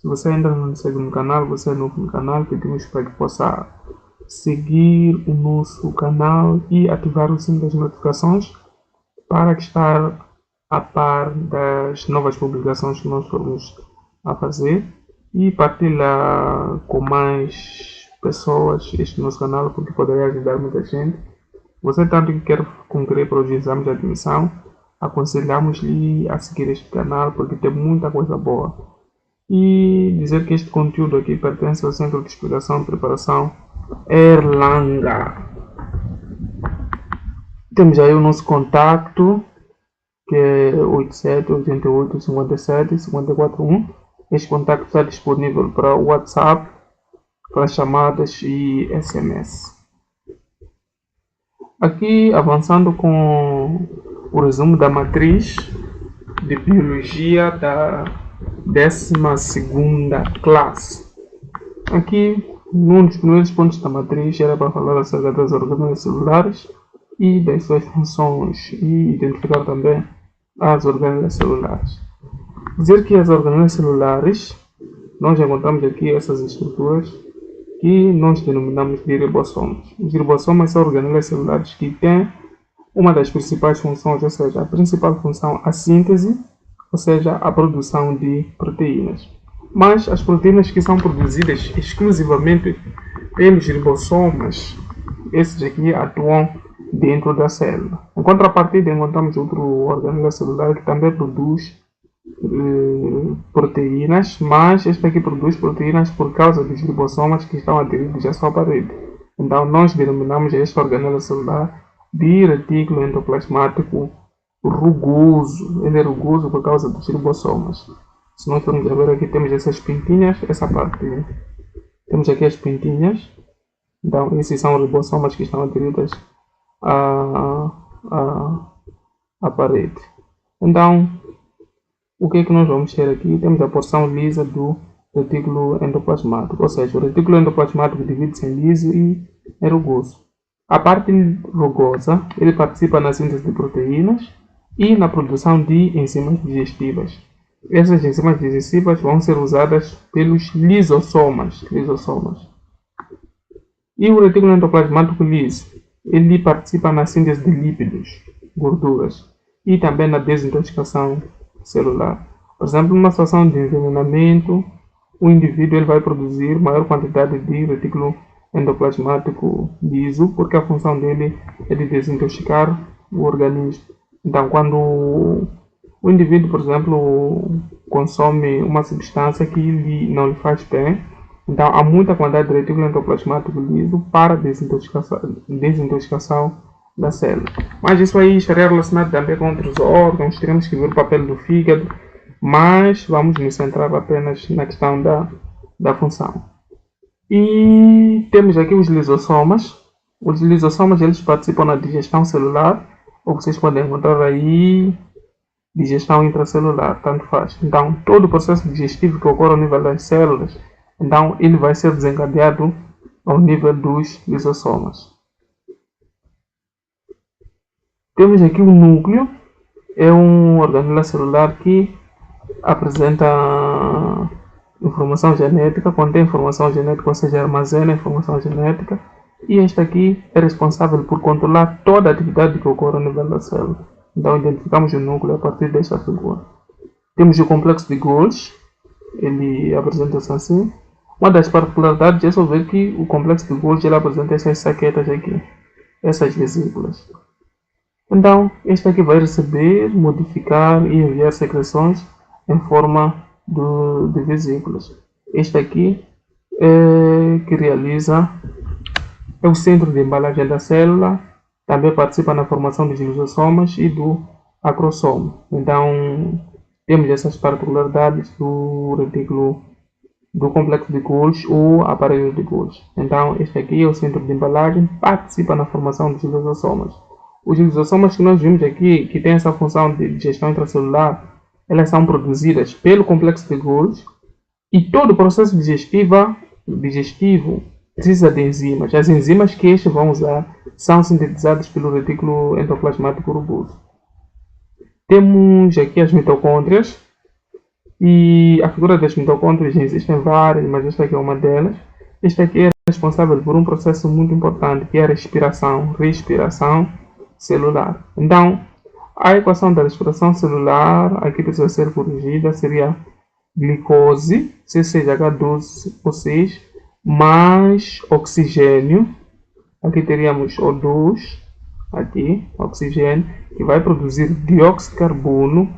Se você ainda não nos segue no canal, você é novo no canal, pedimos para que possa seguir o nosso canal e ativar o sino das notificações para estar a par das novas publicações que nós formos a fazer e partilhar com mais pessoas este nosso canal, porque poderia ajudar muita gente. Você tanto que quer concorrer para os exames de admissão, aconselhamos-lhe a seguir este canal porque tem muita coisa boa. E dizer que este conteúdo aqui pertence ao Centro de Explicação e Preparação Erlanga. Temos aí o nosso contato, que é 87 88 57 541. Este contato está disponível para WhatsApp, para chamadas e SMS. Aqui, avançando com o resumo da matriz de Biologia da 12ª classe. Aqui, num dos primeiros pontos da matriz, era para falar acerca das organelas celulares e das suas funções e identificar também as organelas celulares. Dizer que as organelas celulares, nós encontramos aqui essas estruturas que nós denominamos de ribossomos. Os ribossomas são organelas celulares que têm uma das principais funções, ou seja, a principal função, a síntese, ou seja, a produção de proteínas. Mas as proteínas que são produzidas exclusivamente pelos ribossomas, esses aqui atuam dentro da célula. Em contrapartida, encontramos outro organela celular que também produz proteínas, mas este aqui produz proteínas por causa dos ribossomas que estão aderidos à sua parede. Então, nós denominamos este organela celular de retículo endoplasmático rugoso. Ele é rugoso por causa dos ribossomas. Se nós formos ver aqui, temos essas pintinhas, essa parte. Temos aqui as pintinhas. Então, esses são ribossomas que estão aderidos à parede. Então, o que é que nós vamos ter aqui? Temos a porção lisa do retículo endoplasmático, ou seja, o retículo endoplasmático divide-se em liso e em rugoso. A parte rugosa, ele participa na síntese de proteínas e na produção de enzimas digestivas. Essas enzimas digestivas vão ser usadas pelos lisossomas. E o retículo endoplasmático liso, ele participa na síntese de lípidos, gorduras, e também na desintoxicação celular. Por exemplo, numa situação de envenenamento, o indivíduo ele vai produzir maior quantidade de retículo endoplasmático liso, porque a função dele é de desintoxicar o organismo. Então, quando o indivíduo, por exemplo, consome uma substância que não lhe faz bem, então há muita quantidade de retículo endoplasmático liso para desintoxicação da célula. Mas isso aí estaria relacionado também com outros órgãos, teremos que ver o papel do fígado, mas vamos nos centrar apenas na questão da função. E temos aqui os lisossomas. Os lisossomas eles participam na digestão celular, ou vocês podem encontrar aí digestão intracelular, tanto faz. Então, todo o processo digestivo que ocorre ao nível das células, então ele vai ser desencadeado ao nível dos lisossomas. Temos aqui o núcleo, é um organela celular que apresenta informação genética, contém informação genética, ou seja, armazena informação genética, e este aqui é responsável por controlar toda a atividade que ocorre no nível da célula. Então, identificamos o núcleo a partir desta figura. Temos o complexo de Golgi, ele apresenta-se assim. Uma das particularidades é só ver que o complexo de Golgi ele apresenta essas saquetas aqui, essas vesículas. Então, este aqui vai receber, modificar e enviar secreções em forma de vesículas. Este aqui que realiza é o centro de embalagem da célula, também participa na formação dos lisossomas e do acrosoma. Então, temos essas particularidades do retículo do complexo de Golgi ou aparelho de Golgi. Então, este aqui é o centro de embalagem, participa na formação dos lisossomas. Os lisossomas que nós vimos aqui, que tem essa função de digestão intracelular, elas são produzidas pelo complexo de Golgi e todo o processo digestivo precisa de enzimas. As enzimas que estes vão usar são sintetizadas pelo retículo endoplasmático rugoso. Temos aqui as mitocôndrias. E a figura das mitocôndrias existem várias, mas esta aqui é uma delas. Esta aqui é responsável por um processo muito importante, que é a respiração celular. Então, a equação da respiração celular, aqui precisa ser corrigida, seria glicose, CCH12O6, mais oxigênio. Aqui teríamos O2, aqui, oxigênio, que vai produzir dióxido de carbono,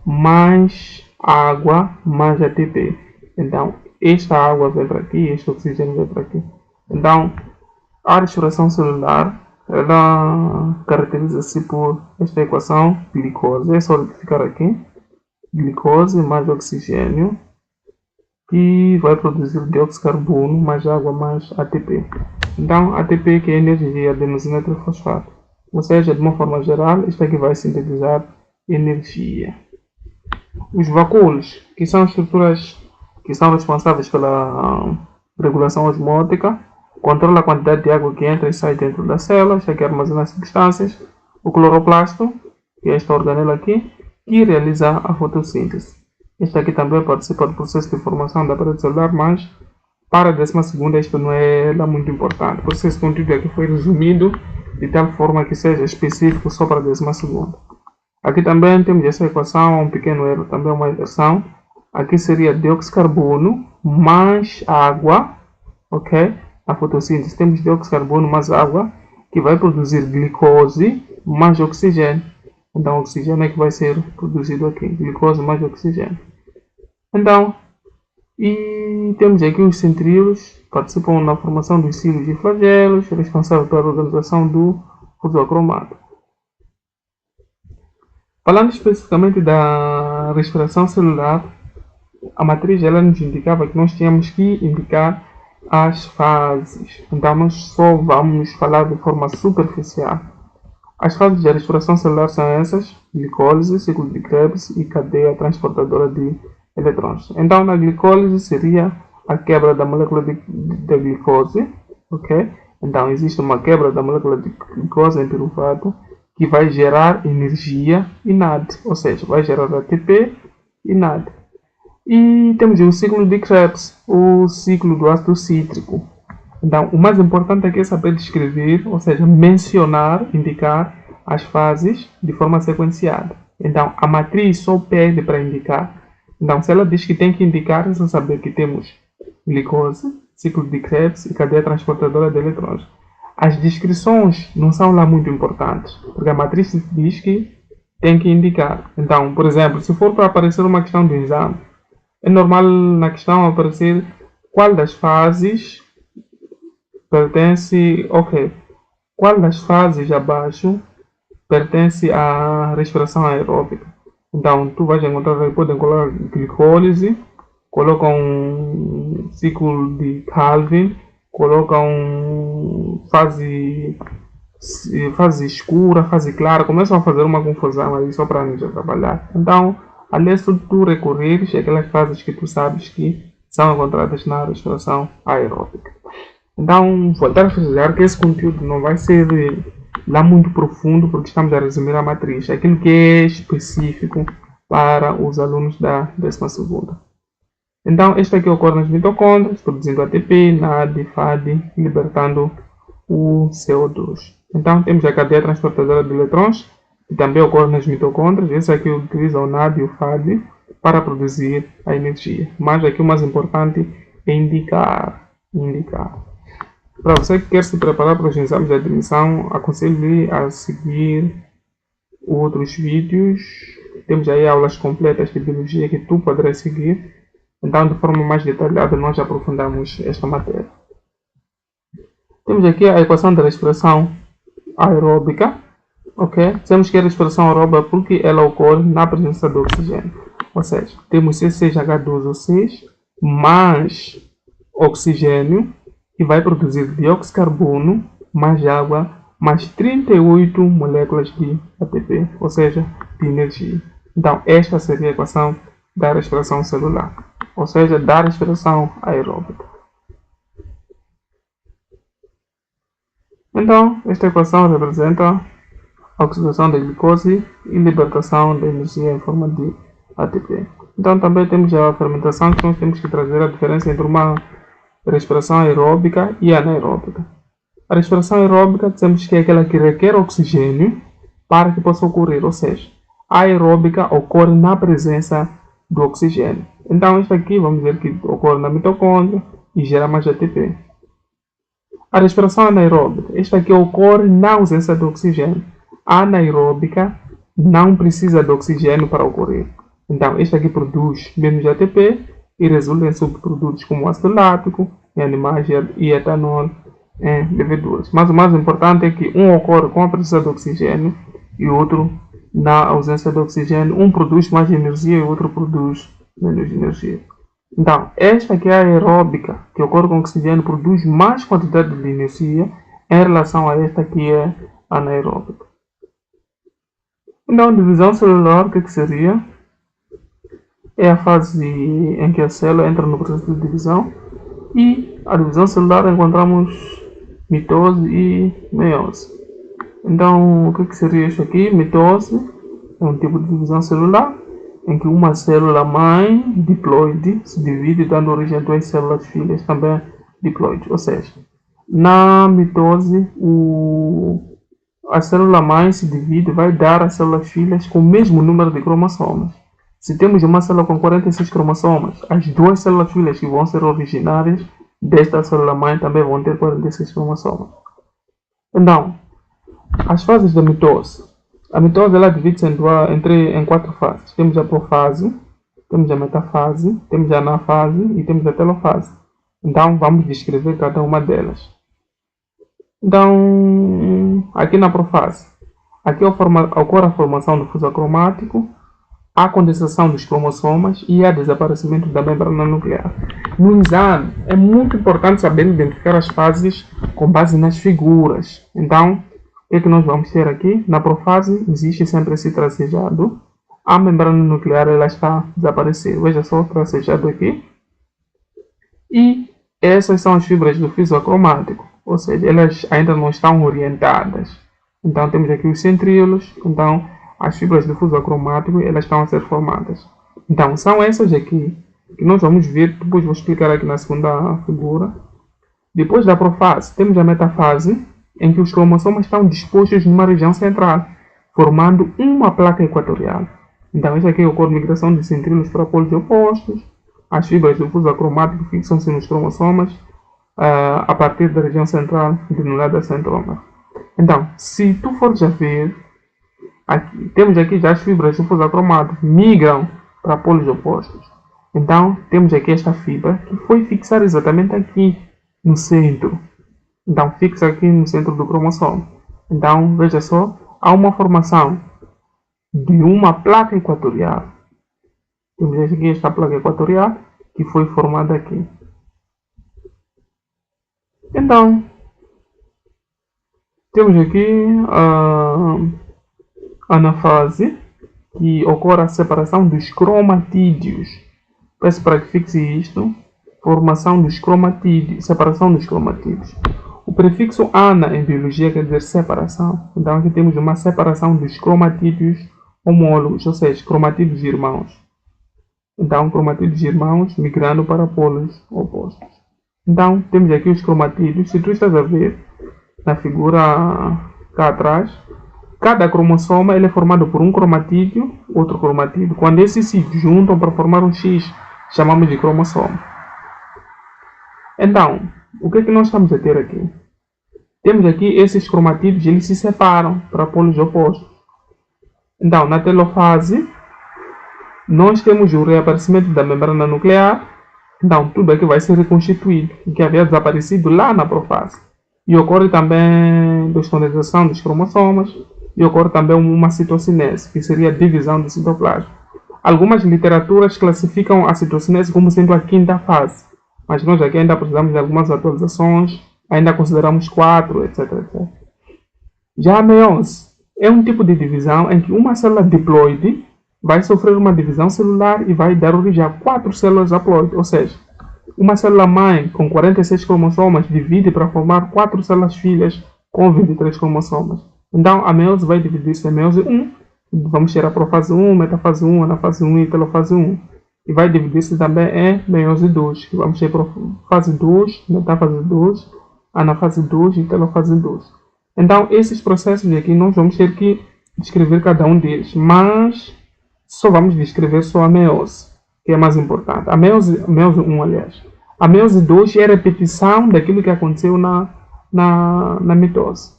mais água, mais ATP. Então, esta água vem para aqui, este oxigênio vem para aqui. Então, a respiração celular, ela caracteriza-se por esta equação, glicose. É só ficar aqui, glicose mais oxigênio, que vai produzir dióxido de carbono, mais água, mais ATP. Então, ATP, que é energia, adenosina trifosfato. Ou seja, de uma forma geral, isto aqui vai sintetizar energia. Os vacúolos, que são estruturas que são responsáveis pela regulação osmótica, controla a quantidade de água que entra e sai dentro da célula, isto aqui armazena as substâncias. O cloroplasto, que é esta organela aqui, que realiza a fotossíntese. Este aqui também participa do processo de formação da parede celular, mas para a 12ª isto não é lá muito importante. Por isso esse conteúdo aqui foi resumido de tal forma que seja específico só para a 12ª. Aqui também temos essa equação, um pequeno erro, também uma inversão. Aqui seria dióxido de carbono mais água, ok? A fotossíntese temos dióxido de carbono mais água, que vai produzir glicose mais oxigênio. Então, o oxigênio é que vai ser produzido aqui, glicose mais oxigênio. Então, e temos aqui os centríolos, participam na formação dos cílios e flagelos, responsável pela organização do fosocromato. Falando especificamente da respiração celular, a matriz ela nos indicava que nós tínhamos que indicar as fases. Então, nós só vamos falar de forma superficial. As fases da respiração celular são essas: glicólise, ciclo de Krebs e cadeia transportadora de eletrões. Então, na glicólise seria a quebra da molécula de glicose, ok? Então, existe uma quebra da molécula de glicose em piruvato que vai gerar energia e NAD, ou seja, vai gerar ATP e NAD. E temos o ciclo de Krebs, o ciclo do ácido cítrico. Então, o mais importante aqui é saber descrever, ou seja, mencionar, indicar as fases de forma sequenciada. Então, a matriz só pede para indicar. Então, se ela diz que tem que indicar, é só saber que temos glicose, ciclo de Krebs e cadeia transportadora de eletrões. As descrições não são lá muito importantes, porque a matriz diz que tem que indicar. Então, por exemplo, se for para aparecer uma questão do exame, é normal na questão aparecer qual das fases pertence, qual das fases abaixo pertence à respiração aeróbica. Então, tu vais encontrar, podem colocar glicólise, colocam ciclo de Calvin, colocam fase escura, fase clara, começam a fazer uma confusão aí só para nos trabalhar. Então, ali é só tu recorreres aquelas fases que tu sabes que são encontradas na respiração aeróbica. Então, voltar a frisar que esse conteúdo não vai ser lá muito profundo, porque estamos a resumir a matriz, aquilo que é específico para os alunos da 12ª. Então, este aqui ocorre nas mitocôndrias, produzindo ATP, NAD, FAD, libertando o CO2. Então, temos a cadeia transportadora de eletrões, que também ocorre nas mitocôndrias. Esse aqui utiliza o NAD e o FAD para produzir a energia. Mas aqui o mais importante é indicar. Para você que quer se preparar para os exames de admissão, aconselho-lhe a seguir outros vídeos. Temos aí aulas completas de biologia que tu poderás seguir. Então, de forma mais detalhada, nós aprofundamos esta matéria. Temos aqui a equação da respiração aeróbica. Ok? Temos que a respiração aeróbica porque ela ocorre na presença do oxigênio. Ou seja, temos CCH12O6 mais oxigênio, que vai produzir dióxido de carbono mais água mais 38 moléculas de ATP, ou seja, de energia. Então, esta seria a equação da respiração celular, ou seja, da respiração aeróbica. Então, esta equação representa a oxidação da glicose e libertação da energia em forma de ATP. Então também temos a fermentação, que nós temos que trazer a diferença entre uma respiração aeróbica e anaeróbica. A respiração aeróbica dizemos que é aquela que requer oxigênio para que possa ocorrer, ou seja, a aeróbica ocorre na presença do oxigênio. Então esta aqui vamos ver que ocorre na mitocôndria e gera mais ATP. A respiração anaeróbica, esta aqui ocorre na ausência de oxigênio. A anaeróbica não precisa de oxigênio para ocorrer. Então, esta aqui produz menos ATP e resulta em subprodutos como ácido lático em animais e etanol em leveduras. Mas o mais importante é que um ocorre com a presença de oxigênio e o outro na ausência de oxigênio. Um produz mais energia e o outro produz menos energia. Então, esta aqui é a aeróbica, que ocorre com oxigênio, produz mais quantidade de energia em relação a esta que é anaeróbica. Então, divisão celular, o que seria? É a fase em que a célula entra no processo de divisão. E a divisão celular encontramos mitose e meiose. Então, o que seria isso aqui? Mitose é um tipo de divisão celular em que uma célula mãe diploide se divide, dando origem a duas células filhas também diploides. Ou seja, na mitose, a célula mãe se divide e vai dar as células filhas com o mesmo número de cromossomas. Se temos uma célula com 46 cromossomas, as duas células filhas que vão ser originárias desta célula mãe também vão ter 46 cromossomas. Então, as fases da mitose. A mitose ela divide-se em 4 fases. Temos a profase, temos a metafase, temos a anafase e temos a telofase. Então, vamos descrever cada uma delas. Então, aqui na profase, aqui ocorre a formação do fuso acromático, a condensação dos cromossomas e o desaparecimento da membrana nuclear. No exame, é muito importante saber identificar as fases com base nas figuras. Então, o que nós vamos ter aqui? Na profase, existe sempre esse tracejado. A membrana nuclear ela está a desaparecer. Veja só o tracejado aqui. E essas são as fibras do fuso acromático. Ou seja, elas ainda não estão orientadas. Então, temos aqui os centríolos. Então, as fibras do fuso acromático elas estão a ser formadas. Então, são essas aqui que nós vamos ver. Depois vou explicar aqui na segunda figura. Depois da profase, temos a metafase, em que os cromossomas estão dispostos numa região central, formando uma placa equatorial. Então, isso aqui ocorre migração de centríolos para polos opostos. As fibras do fuso acromático fixam-se nos cromossomas a partir da região central denominada centrômero. Então, se tu fores a ver, temos aqui já as fibras do fuso acromático migram para polos opostos. Então, temos aqui esta fibra que foi fixada exatamente aqui no centro. Então, fixa aqui no centro do cromossomo. Então, veja só, há uma formação de uma placa equatorial. Temos aqui esta placa equatorial que foi formada aqui. Então, temos aqui a anafase, que ocorre a separação dos cromatídeos. Peço para que fixe isto. Formação dos cromatídeos, separação dos cromatídeos. O prefixo ana em biologia quer dizer separação. Então aqui temos uma separação dos cromatídeos homólogos, ou seja, cromatídeos irmãos. Então, cromatídeos irmãos migrando para polos opostos. Então, temos aqui os cromatídeos. Se tu estás a ver na figura cá atrás, cada cromossoma ele é formado por um cromatídeo, outro cromatídeo. Quando esses se juntam para formar um X, chamamos de cromossomo. Então, o que é que nós estamos a ter aqui? Temos aqui esses cromatídeos, eles se separam para polos opostos. Então, na telofase, nós temos o reaparecimento da membrana nuclear. Então, tudo aqui vai ser reconstituído, o que havia desaparecido lá na profase. E ocorre também descondensação dos cromossomas. E ocorre também uma citocinese, que seria a divisão do citoplasma. Algumas literaturas classificam a citocinese como sendo a quinta fase. Mas nós aqui ainda precisamos de algumas atualizações. Ainda consideramos 4, etc, etc. Já a meiose é um tipo de divisão em que uma célula diploide vai sofrer uma divisão celular e vai dar origem a 4 células haploides. Ou seja, uma célula mãe com 46 cromossomas divide para formar 4 células filhas com 23 cromossomas. Então, a meiose vai dividir-se em meiose 1. Vamos ter a profase 1, metafase 1, anafase 1 e telofase 1. e vai dividir-se também em meiose 2. Vamos ir para a fase 2, metáfase 2, anafase 2 e telofase 2. Então, esses processos aqui, nós vamos ter que descrever cada um deles, mas só vamos descrever só a meiose, que é mais importante. A meiose 1, aliás. A meiose 2 é a repetição daquilo que aconteceu na mitose.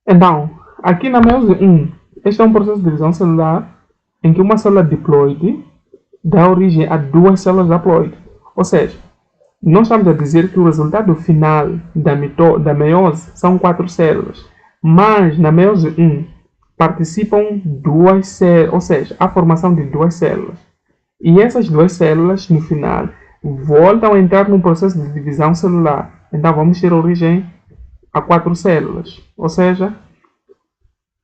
Então, aqui na meiose 1, este é um processo de divisão celular em que uma célula diploide dá origem a duas células haploide. Ou seja, nós estamos a dizer que o resultado final da meiose são 4 células, mas na meiose 1 participam 2 células, ou seja, a formação de 2 células. E essas 2 células, no final, voltam a entrar no processo de divisão celular. Então, vamos ter origem a 4 células. Ou seja,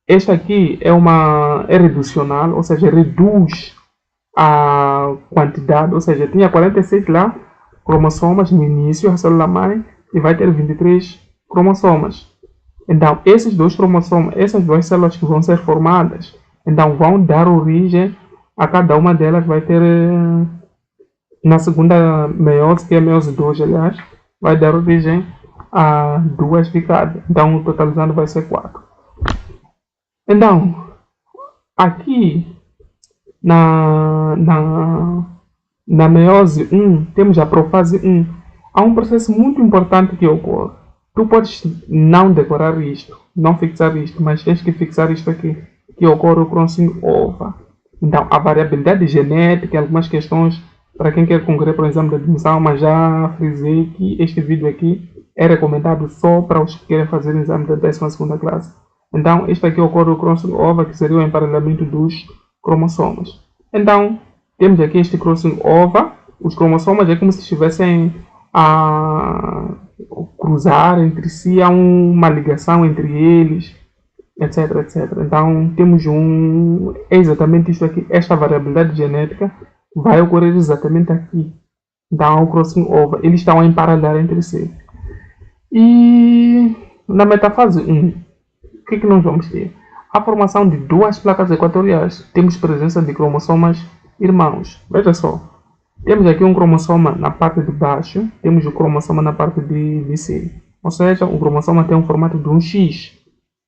esta aqui é reducional, ou seja, reduz a quantidade, ou seja, tinha 46 lá cromossomas no início, a célula mãe, e vai ter 23 cromossomas. Então, esses 2 cromossomas, essas 2 células que vão ser formadas, então vão dar origem a cada uma delas, vai ter, na segunda meiose, que é a meiose 2, aliás, vai dar origem a 2 de cada. Então, totalizando vai ser 4. Então, aqui na meiose 1, temos a profase 1. Há um processo muito importante que ocorre. Tu podes não decorar isto, não fixar isto, mas tens que fixar isto aqui, que ocorre o crossing over. Então, a variabilidade genética, algumas questões, para quem quer concorrer para o exame de admissão, mas já frisei que este vídeo aqui é recomendado só para os que querem fazer o exame da 12ª classe. Então, este aqui ocorre o crossing over, que seria o emparelhamento dos cromossomas. Então, temos aqui este crossing over. Os cromossomas é como se estivessem a cruzar entre si, há uma ligação entre eles, etc, etc. Então, temos é exatamente isto aqui. Esta variabilidade genética vai ocorrer exatamente aqui. Então, o crossing over, eles estão a emparelhar entre si. E na metafase 1, o que nós vamos ter? A formação de 2 placas equatoriais. Temos presença de cromossomas irmãos. Veja só. Temos aqui um cromossoma na parte de baixo. Temos o cromossoma na parte de cima. Ou seja, o cromossoma tem um formato de um X.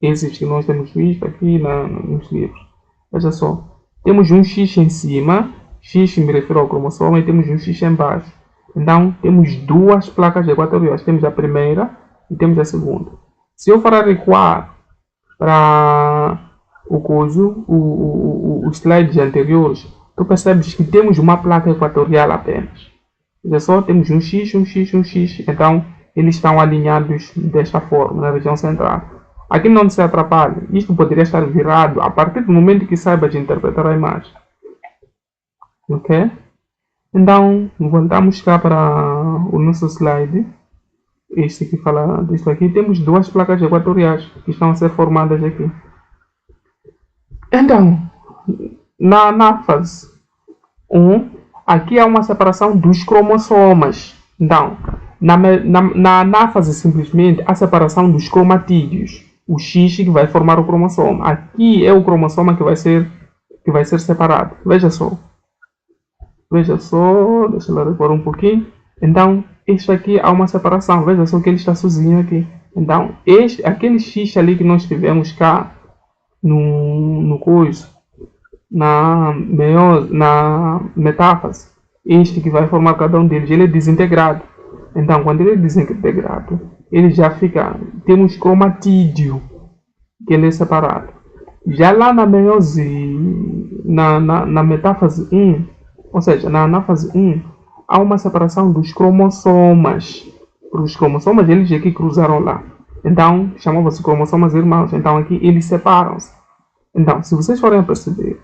Esses que nós temos visto aqui nos livros. Veja só. Temos um X em cima. X me refiro ao cromossoma. E temos um X em baixo. Então, temos 2 placas equatoriais. Temos a primeira e temos a segunda. Se eu for recuar para os slides anteriores, tu percebes que temos uma placa equatorial apenas. Veja só, temos um X, um X, um X. Então, eles estão alinhados desta forma, na região central. Aqui não se atrapalha. Isto poderia estar virado a partir do momento que saibas interpretar a imagem. Ok? Então, voltamos cá para o nosso slide. Este que fala disso aqui. Temos 2 placas equatoriais que estão a ser formadas aqui. Então, na anáfase 1, aqui há uma separação dos cromossomas. Então, na anáfase simplesmente há separação dos cromatídeos. O X que vai formar o cromossoma. Aqui é o cromossoma que vai ser separado. Veja só. Veja só, deixa eu recuar um pouquinho. Então, este aqui há uma separação. Veja só que ele está sozinho aqui. Então, aquele X ali que nós tivemos cá no coisa, na metáfase, este que vai formar cada um deles, ele é desintegrado. Então, quando ele é desintegrado, ele já fica, temos cromatídeo, que ele é separado. Já lá na meiose, na metáfase 1, ou seja, na anáfase 1, há uma separação dos cromossomas. Os cromossomas, eles aqui cruzaram lá. Então, chamavam-se cromossomas irmãos. Então, aqui eles separam-se. Então, se vocês forem a perceber,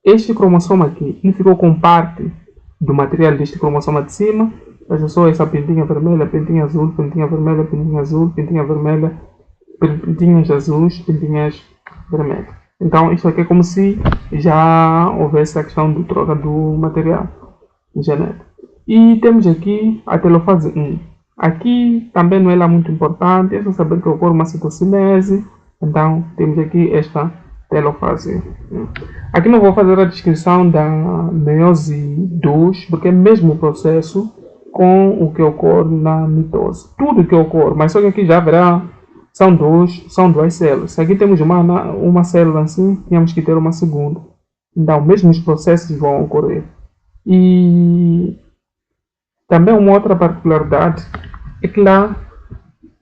este cromossoma aqui, ele ficou com parte do material deste cromossoma de cima. Veja só essa pintinha vermelha, pintinha azul, pintinha vermelha, pintinha azul, pintinha vermelha, pintinhas azuis, pintinhas vermelhas. Então, isso aqui é como se já houvesse a questão de troca do material genético. E temos aqui a telofase 1. Aqui também não é lá muito importante, é só saber que ocorre uma citocinese. Então, temos aqui esta telofase. Aqui não vou fazer a descrição da meiose 2, porque é o mesmo processo com o que ocorre na mitose. Tudo que ocorre, mas só que aqui já haverá, são duas células. Se aqui temos uma célula assim, temos que ter uma segunda. Então, mesmos processos vão ocorrer. E também uma outra particularidade é que lá,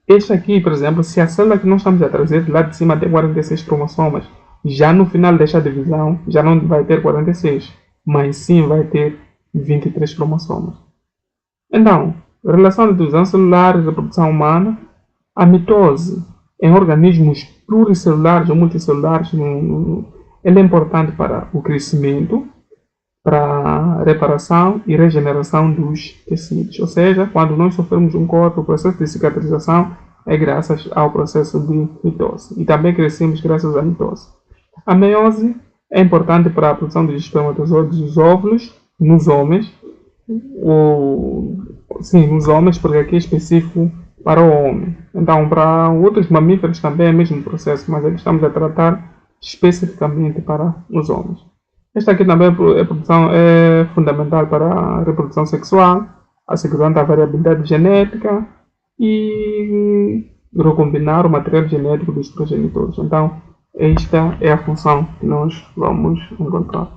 este aqui, por exemplo, se a célula que nós estamos a trazer lá de cima tem 46 cromossomas, já no final desta divisão, já não vai ter 46, mas sim vai ter 23 cromossomas. Então, relação de divisão celular e reprodução humana, a mitose em organismos pluricelulares ou multicelulares, ela é importante para o crescimento, para a reparação e regeneração dos tecidos. Ou seja, quando nós sofremos um corte, o processo de cicatrização é graças ao processo de mitose. E também crescemos graças à mitose. A meiose é importante para a produção dos espermatozoides e dos óvulos nos homens. Nos homens, porque aqui é específico para o homem. Então, para outros mamíferos também é o mesmo processo, mas aqui estamos a tratar especificamente para os homens. Esta aqui também é fundamental para a reprodução sexual, assegurando a variabilidade genética e recombinar o material genético dos progenitores. Então, esta é a função que nós vamos encontrar.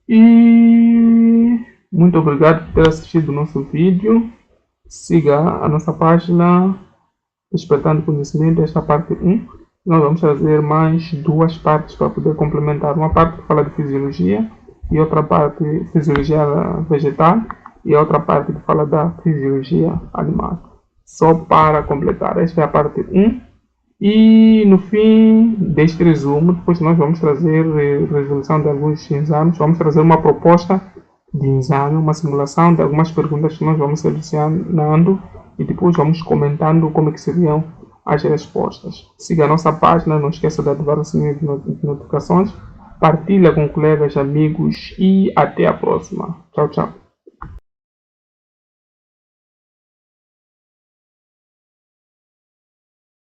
E muito obrigado por ter assistido o nosso vídeo. Siga a nossa página Despertando Conhecimento, esta parte 1. Nós vamos trazer mais duas partes para poder complementar. Uma parte que fala de fisiologia e outra parte de fisiologia vegetal e outra parte que fala da fisiologia animal. Só para completar, esta é a parte 1. E no fim deste resumo, depois nós vamos trazer resolução de alguns exames, vamos trazer uma proposta de exame, uma simulação de algumas perguntas que nós vamos selecionando e depois vamos comentando como é que seriam as respostas. Siga a nossa página, não esqueça de ativar o sininho de notificações, partilha com colegas, amigos e até a próxima. Tchau, tchau.